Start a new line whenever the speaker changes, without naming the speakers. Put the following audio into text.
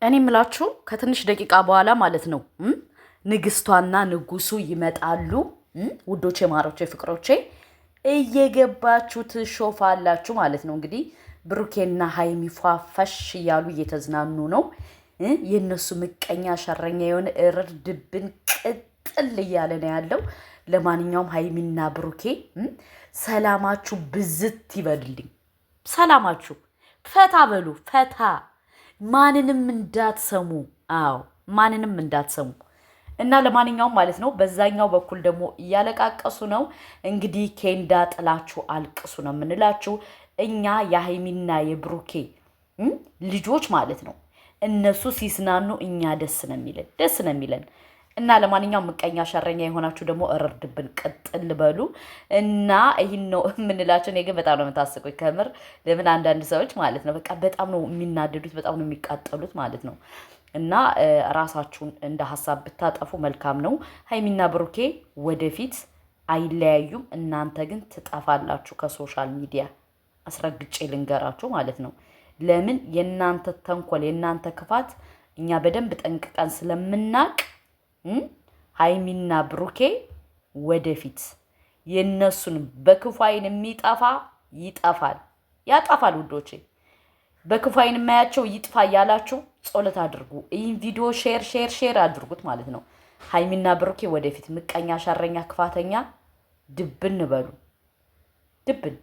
እኔ ምላችሁ ከትንሽ ደቂቃ በኋላ ማለት ነው ንግስቷና ንጉሱ ይመጣሉ። ውዶቼ፣ ማሮቼ፣ ፍቅሮቼ እየገባችሁ ትሾፋላችሁ ማለት ነው። እንግዲህ ብሩኬና ሀይሚ ፏፈሽ እያሉ እየተዝናኑ ነው። የእነሱ ምቀኛ ሸረኛ የሆነ እርር ድብን ቅጥል እያለ ነው ያለው። ለማንኛውም ሀይሚና ብሩኬ ሰላማችሁ ብዝት ይበልልኝ። ሰላማችሁ ፈታ በሉ ፈታ። ማንንም እንዳትሰሙ። አዎ ማንንም እንዳትሰሙ። እና ለማንኛውም ማለት ነው በዛኛው በኩል ደግሞ እያለቃቀሱ ነው። እንግዲህ ኬንዳ ጥላችሁ አልቅሱ ነው የምንላችሁ እኛ የሀይሚና የብሩኬ ልጆች ማለት ነው። እነሱ ሲስናኑ እኛ ደስ ነው የሚለን። እና ለማንኛውም ምቀኛ ሸረኛ የሆናችሁ ደግሞ እርድብን ቅጥል በሉ እና ይህን ነው የምንላቸው። እኔ ግን በጣም ነው የምታስቁኝ ከምር። ለምን አንዳንድ ሰዎች ማለት ነው በቃ በጣም ነው የሚናደዱት፣ በጣም ነው የሚቃጠሉት ማለት ነው። እና ራሳችሁን እንደ ሀሳብ ብታጠፉ መልካም ነው። ሀይሚና ብሩኬ ወደፊት አይለያዩም። እናንተ ግን ትጠፋላችሁ ከሶሻል ሚዲያ። አስረግጬ ልንገራችሁ ማለት ነው። ለምን የእናንተ ተንኮል የእናንተ ክፋት እኛ በደንብ ጠንቅቀን ስለምናቅ ሀይሚና ብሩኬ ወደፊት የነሱን በክፉ አይን የሚጠፋ ይጠፋል፣ ያጠፋል። ውዶቼ በክፉ አይን የማያቸው ይጥፋ እያላችሁ ጸሎት አድርጉ። ይህን ቪዲዮ ሼር አድርጉት ማለት ነው። ሀይሚና ብሩኬ ወደፊት ምቀኛ፣ ሸረኛ፣ ክፋተኛ ድብን በሉ ድብን